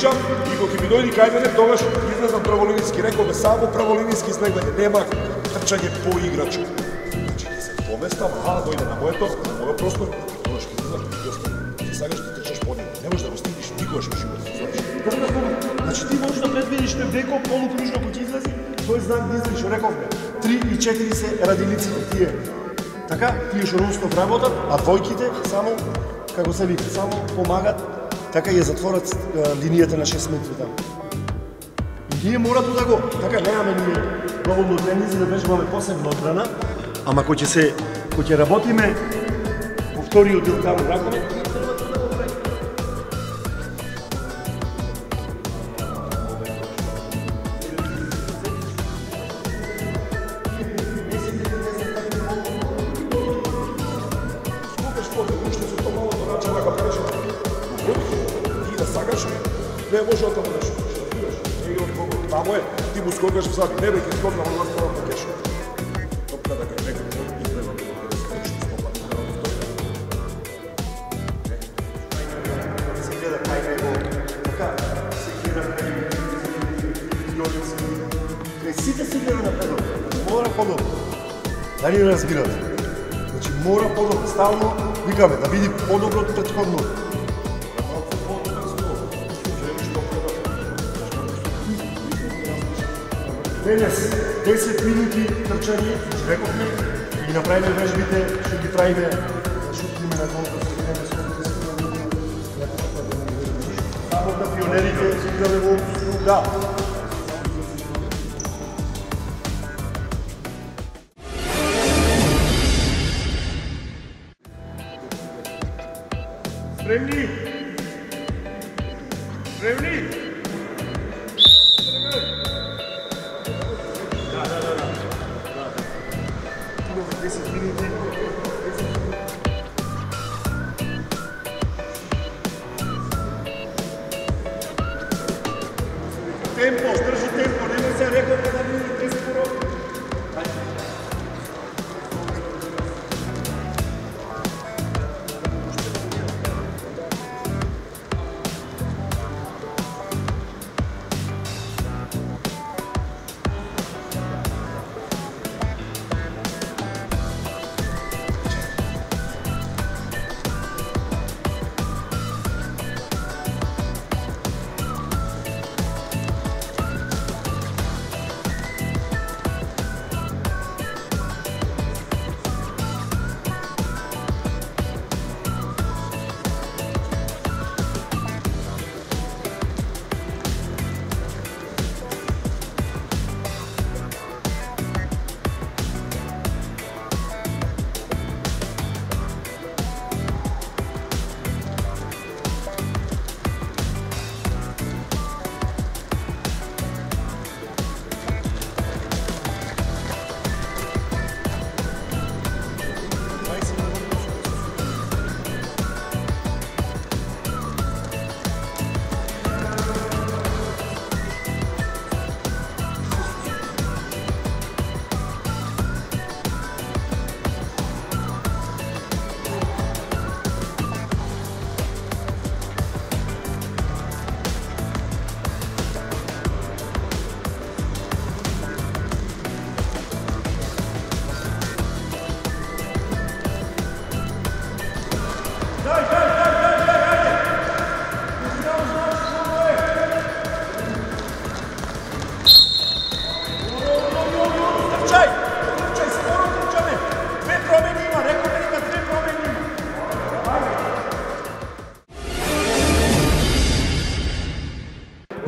pričam i kога mi doјди кај мене, тогаш излезам праволинijski, рекол бе само праволинijski излегање, нема трчање по играчу. Значи ќе се поместам, дојде на моето простор, тогаш ќе излезам и остане. Ти сакаш да трчаш по него, не можеш да го стигнеш никогаш во животот. Значи ти можеш да предвидиш тој деко полукружно кој ќе излези, тој знак да излезеш, рековме. 3 и 4 се радилиците тие. Така, тие што нон-стоп работат, а двојките само, како се вика, само помагат, така ја затворат линијата на 6 метри таму. И ние мора да го, така немаме ние доволно тренинзи да вежбаме посебна одбрана, ама кој ќе работиме во вториот дел таму ракаме, не може да можеш. Тамо е, ти му скокаш в зад небе, ќе скокна во наставам на кешо. Топка да кај некој изгледа да се стопа. Се гледа кај него, така, се гледа кај Јорици. Кај сите се гледа на педал. Мора подобро. Дали не разбирате? Значи, мора подобро. Стално, викаме, да види подобро од претходно. Денес 10 минути трчање, рековме, и ги направиме вежбите, што ги правиме, шутиме на конкурс, само да пионерите се играме во струга. Спремни? Спремни? 10 минути. Темпо, држи темпо, немој се рекол да минути 10 минути.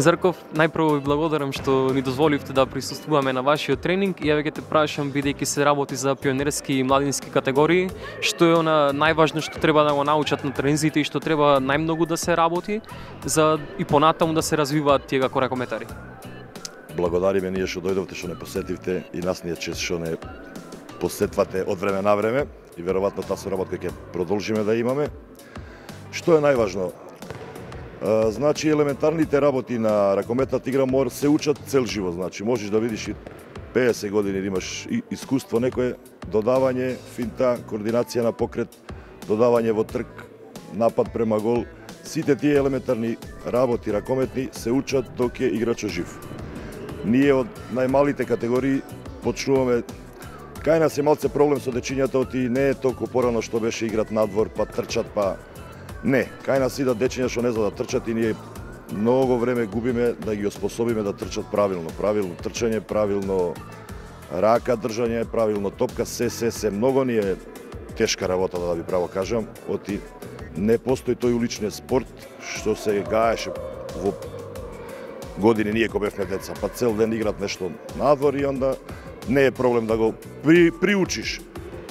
Зарков, најпрво ви благодарам што ни дозволивте да присуствуваме на вашиот тренинг и ја ќе те прашам, бидејќи се работи за пионерски и младински категории, што е она најважно што треба да го научат на тренинзите и што треба најмногу да се работи за и понатаму да се развиваат тие како ракометари? Благодариме ние што дојдовте, што не посетивте и нас ни е чест што не посетвате од време на време и веројатно таа соработка ќе продолжиме да имаме. Што е најважно? Значи, елементарните работи на ракометната игра се учат цел живот. Значи, можеш да видиш и 50 години да имаш искуство некое, додавање, финта, координација на покрет, додавање во трк, напад према гол. Сите тие елементарни работи ракометни се учат док е играчот жив. Ние од најмалите категории почнуваме. Кај нас е малце проблем со дечињата, оти не е толку порано што беше играт надвор, па трчат, па не. Кај нас идат дечиња што не знаат да трчат и ние многу време губиме да ги оспособиме да трчат правилно. Правилно трчање, правилно рака држање, правилно топка, се многу ни е тешка работа, да ви право кажам. Оти не постои тој уличниот спорт што се гаеше во години ние кога бевме деца, па цел ден играт нешто надвор и онда не е проблем да го приучиш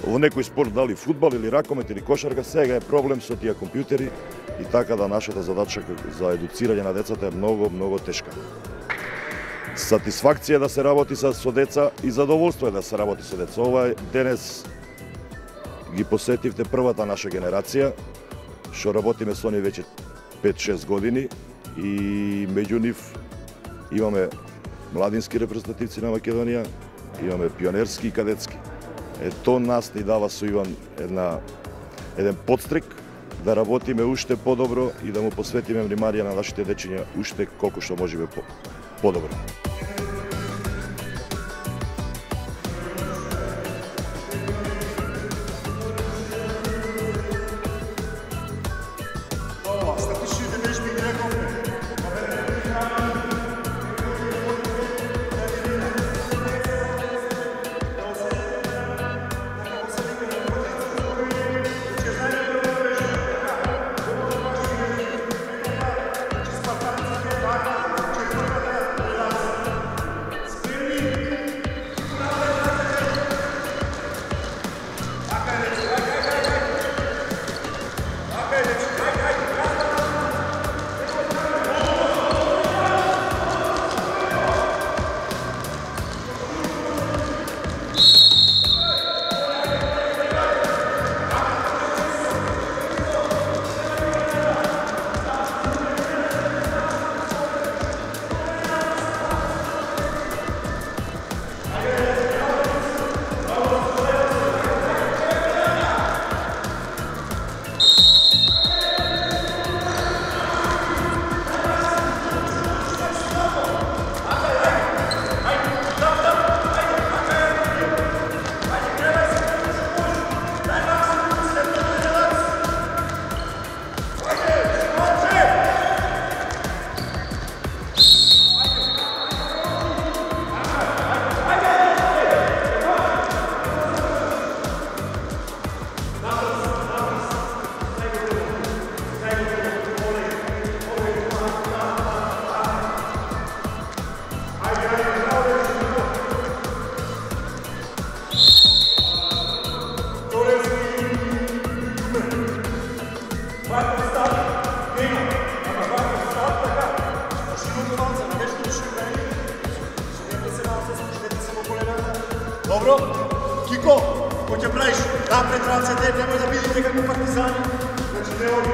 во некој спорт, дали фудбал или ракомет или кошарка. Сега е проблем со тие компјутери и така да нашата задача за едуцирање на децата е многу тешка. Сатисфакција да се работи со деца и задоволство е да се работи со деца. Ова денес ги посетивте првата наша генерација, што работиме со нив веќе 5-6 години и меѓу нив имаме младински репрезентативци на Македонија, имаме пионерски и кадетски. Тоа нас ни дава со Иван еден подстрек да работиме уште подобро и да му посветиме внимание на нашите дечиња уште колку што можеме подобро. Dobro? Kiko, ko ќе правиш напред рацете, немој да бидете како партизани. Значи не оди.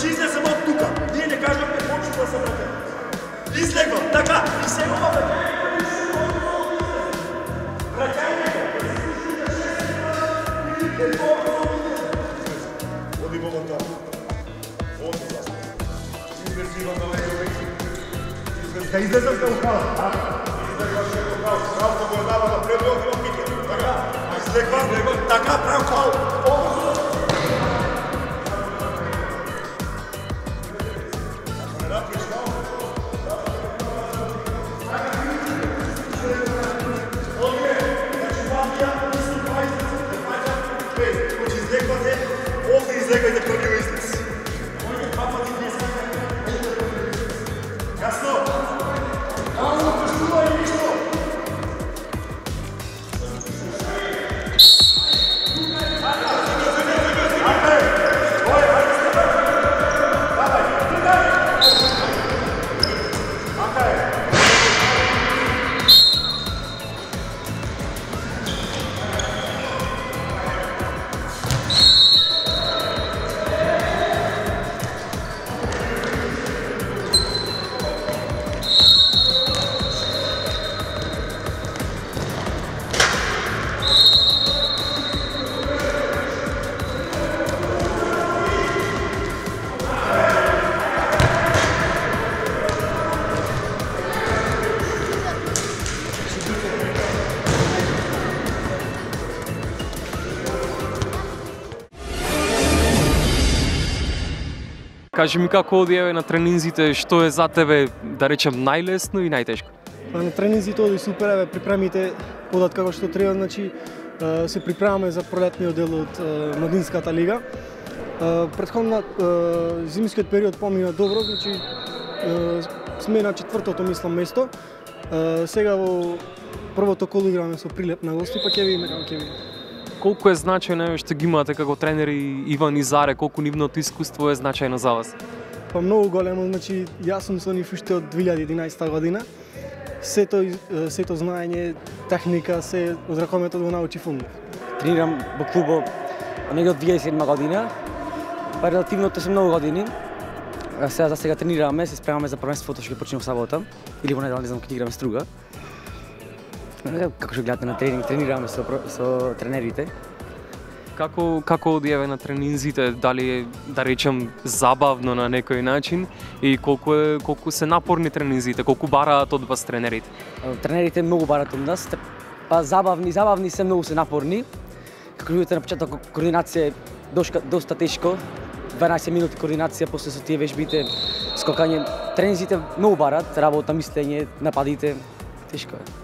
Значи излезем от тука. Ние не кажаме почва да се въртим. Излегвам, така, и се ова. Оди момента. Оди застава. Излезивам на легове. Да излезам да ухала. Излегваш да ухала. Кралко го е дава на предвод и на пике. Така. Излегвам, така, прав кол. Ovdje izlegajte prvi izlaz. Jasno? Jasno, poštuvaj ništo! Кажи ми како оди еве на тренинзите, што е за тебе, да речем, најлесно и најтешко? На тренинзите оди супер, еве припремите одат како што треба, значи се припремаме за пролетниот дел од младинската лига. Претходно зимскиот период помина добро, значи сме на четвртото мислам место. Сега во првото коло играме со Прилеп на гости, па ќе видиме како ќе биде. Колку е значајно што ги имате како тренери Иван и Заре, колку нивното искуство е значајно за вас? Па многу големо, значи јас сум со нив уште од 2011 година. Сето знаење, техника, се од ракометот го научи фунт. Тренирам во клубот негде од 2007 година. Па релативно се многу години. За сега тренираме, се спремаме за првенството што ќе почне во сабота или во недела, не знам кога играме Струга. Како што гледате на тренинг, тренираме со тренерите. Како оди еве на тренинзите, дали е, да речем, забавно на некој начин и колку се напорни тренинзите, колку бараат од вас тренерите? Тренерите многу бараат од нас, па забавни се, многу се напорни. Како видите на почеток, координација е доста тешко. 12 минути координација, после со тие вежбите, скокање. Тренинзите многу бараат, работа, мислење, нападите, тешко е.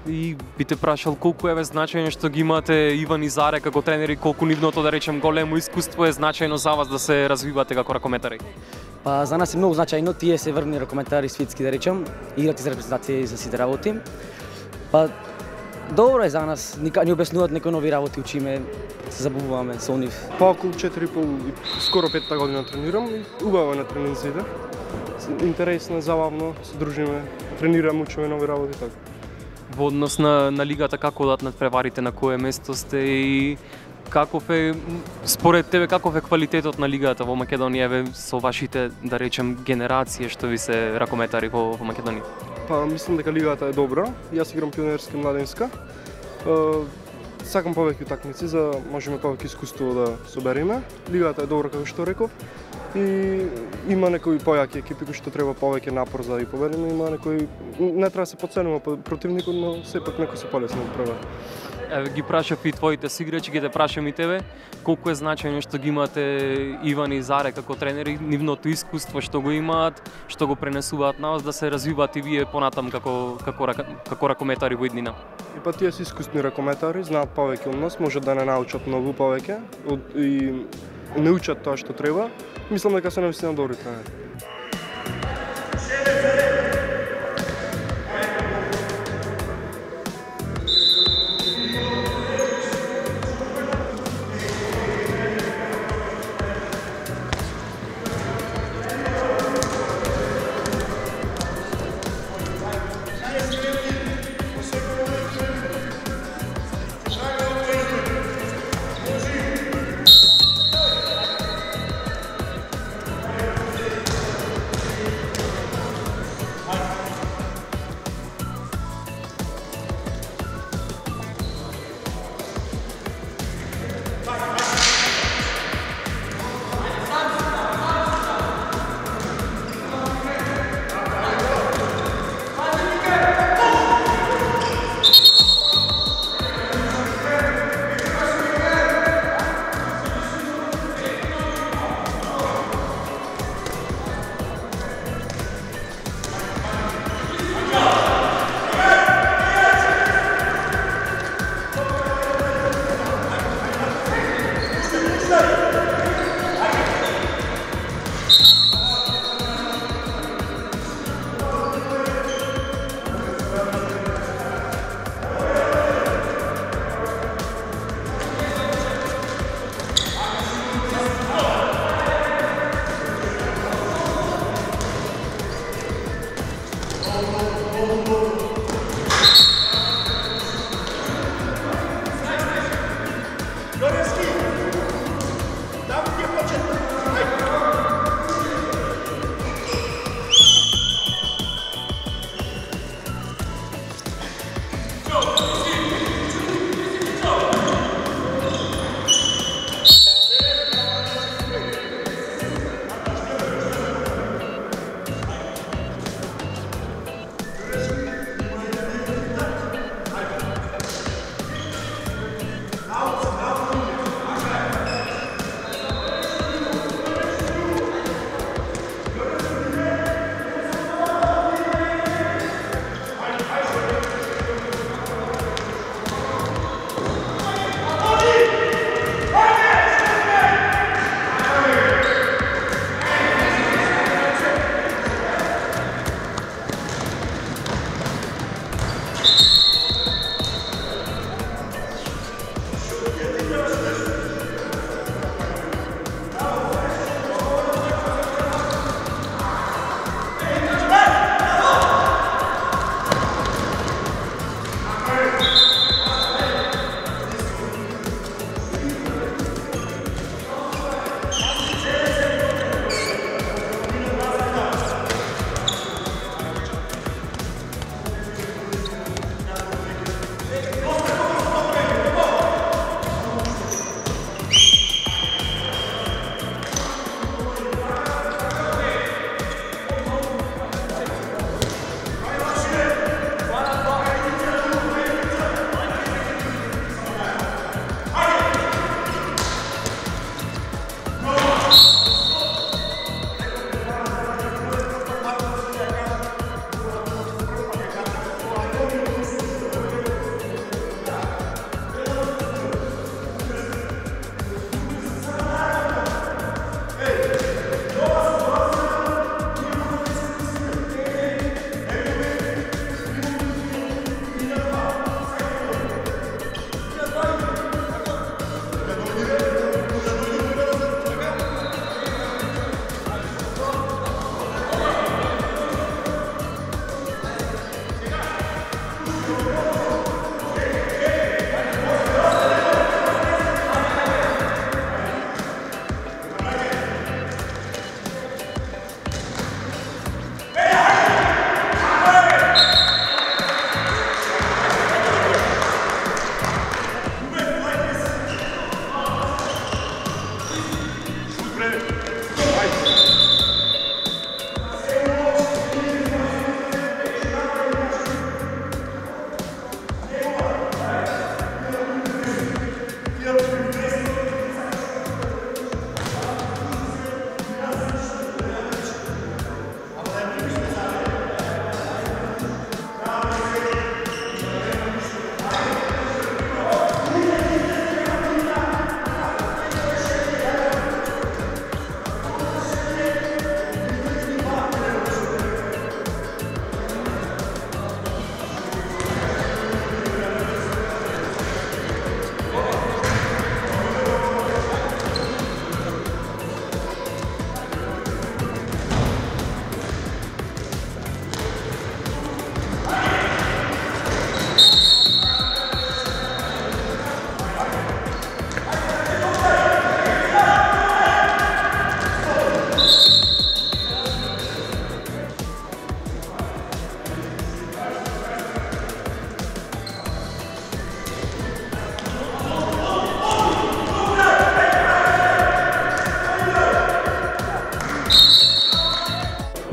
И би те прашал колку е значајно што ги имате Иван и Заре како тренери, колку нивното, да речем, големо искуство е значајно за вас да се развивате како ракометари? Па за нас е многу значајно, тие се врвни ракометари светски, да речем, играт за репрезентација и за сите работи. Па добро е за нас, ни објаснуваат некои нови работи, учиме, се забавуваме со нив. Па околу 4,5, скоро 5 година тренирам и убаво е на тренинзите. Интересно, забавно, се дружиме, тренираме, учиме нови работи така. Во однос на лигата, како одат надпреварите, на кое место сте и каков е, според тебе, каков е квалитетот на лигата во Македонија, еве со вашите, да речем, генерација што ви се ракометари во Македонија? Па мислам дека лигата е добра. Јас играм пионерска младенска. Сакам повеќе утакмици за можеме повеќе искуство да собереме. Лигата е добра како што реков. И има некои појаки екипи кои што треба повеќе напор за да ги победиме, има некои не треба да се потценува противникот, но сепак некои се полесни од прва. Еве ги прашав и твоите сиграчи, ќе те прашам и тебе, колку е значајно што ги имате Иван и Заре како тренери, нивното искуство што го имаат, што го пренесуваат на вас да се развиваат и вие понатам како ракометари во иднина. И па тие се искусни ракометари, знаат повеќе од нас, можат да не научат многу повеќе и не учат тоа што треба. Мислам дека се навистина добри тренери.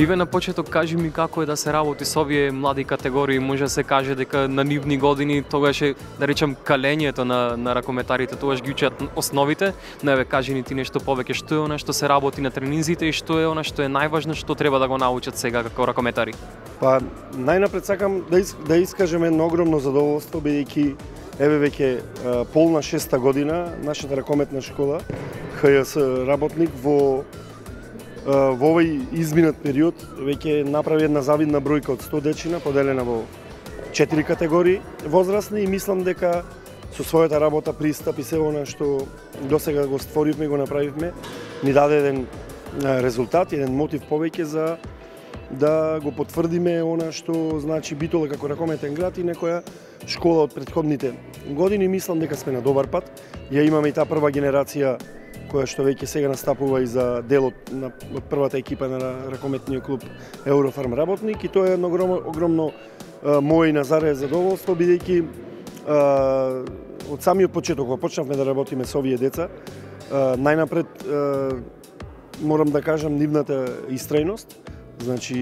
Иве, на почеток кажи ми како е да се работи со овие млади категории, може да се каже дека на нивни години тогаш е, да речем, каленјето на ракометарите, тогаш ги учат основите, но еве кажи ни ти нешто повеќе, што е она што се работи на тренинзите и што е она што е најважно што треба да го научат сега како ракометари? Па најнапред сакам да искажем едно огромно задоволство, бидејќи еве веќе полна 6-та година нашата ракометна школа ХЈС работник во овој изминат период веќе направи една завидна бројка од 100 дечина поделена во 4 категории возрастни и мислам дека со својата работа, пристап и се она што досега го створивме и го направивме, ни даде еден резултат, еден мотив повеќе за да го потврдиме она што значи Битола како ракометен град и некоја школа од претходните години. Мислам дека сме на добар пат. Ја имаме и таа прва генерација која што веќе сега настапува и за делот на првата екипа на ракометниот клуб Еврофарм работник и тоа е едно огромно моје и Назаре задоволство, бидејќи од самиот почеток кога почнавме да работиме со овие деца, најнапред морам да кажам нивната истрајност, значи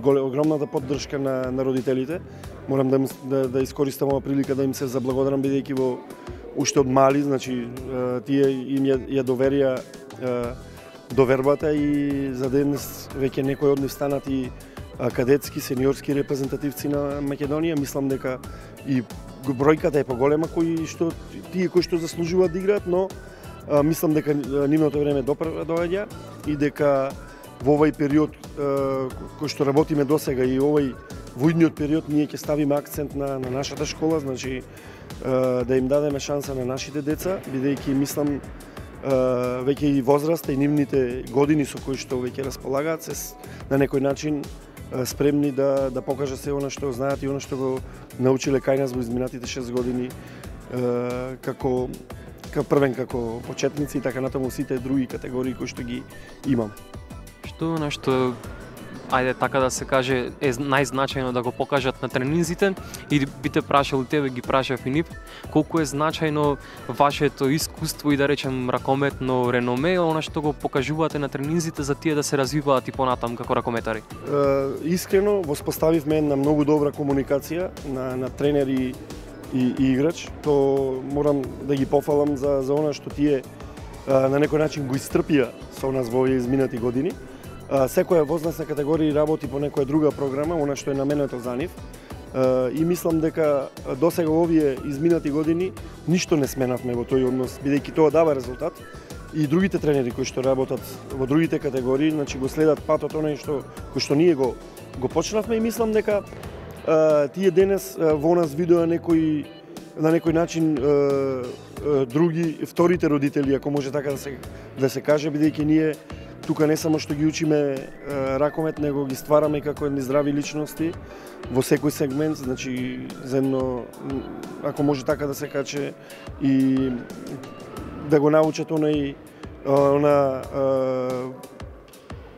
огромната поддршка на родителите. Морам да искористам оваа прилика да им се заблагодарам, бидејќи во уште од мали, значи тие им ја доверија довербата и за денес веќе некои од нив станат и кадетски, сениорски репрезентативци на Македонија. Мислам дека и бројката е поголема кои што заслужуваат да играат, но мислам дека нивното време доаѓа и дека во овој период кој што работиме досега и во идниот период ние ќе ставиме акцент на нашата школа, значи да им дадеме шанса на нашите деца, бидејќи мислам веќе и возраста и нивните години со кои што веќе располагаат се на некој начин спремни да покажат се она што знаат и она што го научиле кај нас во изминатите 6 години како почетници и така натаму сите други категории кои што ги имам. Што е она што, ајде така да се каже, е најзначајно да го покажат на тренинзите и би те прашал и тебе, ги прашав и нив, колку е значајно вашето искуство и да речем ракометно реноме, она што го покажувате на тренинзите за тие да се развиваат и понатам како ракометари? Искрено, воспоставивме една многу добра комуникација на тренер и играч. То морам да ги пофалам за она што тие на некој начин го isтрпија со нас во овие изминати години. Секоја возрастна категорија работи по некоја друга програма, она што е наменето за нив. И мислам дека досега овие изминати години ништо не сменавме во тој однос, бидејќи тоа дава резултат. И другите тренери кои што работат во другите категории, значи го следат патот оној кој што ние го почнавме и мислам дека тие денес во нас видоа на некој начин вторите родители, ако може така да се каже, бидејќи ние тука не само што ги учиме ракомет, него ги ствараме како едни здрави личности во секој сегмент, значи земно, ако може така да се каже, и да го научат она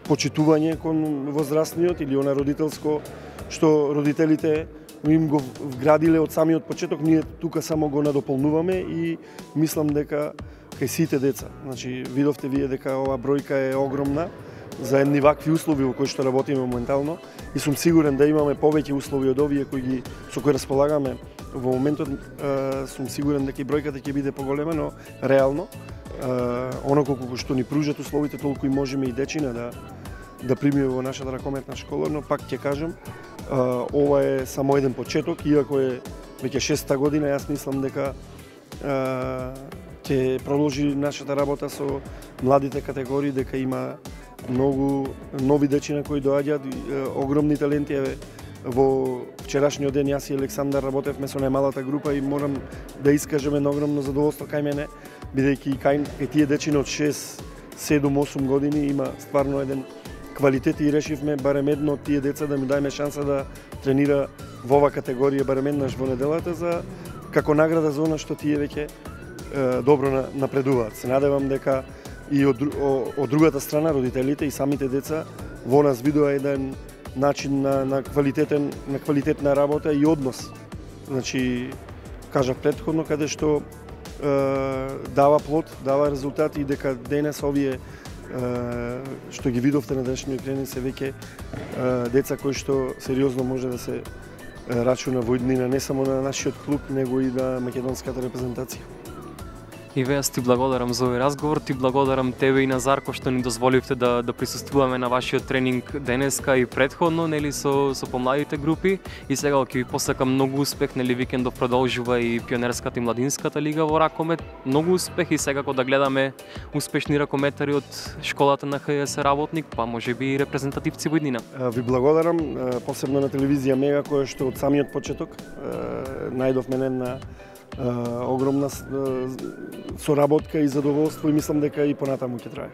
почитување кон возрастниот или она родителско што родителите им го вградиле од самиот почеток, ние тука само го надополнуваме и мислам дека кај сите деца. Значи, видовте вие дека оваа бројка е огромна за едни вакви услови во кои што работиме моментално и сум сигурен да имаме повеќе услови од овие со кои располагаме во моментот. Сум сигурен дека и бројката ќе биде поголема, но реално оноко колку што ни пружат условите, толку и можеме и дечина да примиме во нашата ракометна школа, но пак ќе кажам, ова е само еден почеток, иако е веќе 6-та година, јас мислам дека ќе продолжи нашата работа со младите категории, дека има многу нови дечина кои доаѓаат, огромни таленти. Во вчерашниот ден јас и Александар работевме со најмалата група и морам да искажеме едно огромно задоволство кај мене, бидејќи кај тие дечина од 6, 7, 8 години има стварно еден квалитет и решивме барем едно од тие деца да ми дајме шанса да тренира во оваа категорија барем еднаш во неделата како награда за она што тие веќе добро напредуваат. Се надевам дека и од другата страна родителите и самите деца во нас видоа еден начин на квалитетна работа и однос. Значи, кажав претходно, каде што дава плод, дава резултати и дека денес овие што ги видовте на денешниот тренинг се веќе деца кои што сериозно може да се рачуна во иднина не само на нашиот клуб, него и на македонската репрезентација. И аз ти благодарам за овој разговор, ти благодарам тебе и на Зарко што ни дозволивте да присуствуваме на вашиот тренинг денеска и претходно, нели со помладите групи, и сега ќе ви посакам многу успех, нели викендов продолжува и пионерската и младинската лига во ракомет. Многу успех и сега кога да гледаме успешни ракометари од школата на ХС работник, па можеби и репрезентативци во иднина. Ви благодарам посебно на телевизија Мега која што од самиот почеток најдовме една огромна соработка и задоволство и мислам дека и понатаму ќе трае.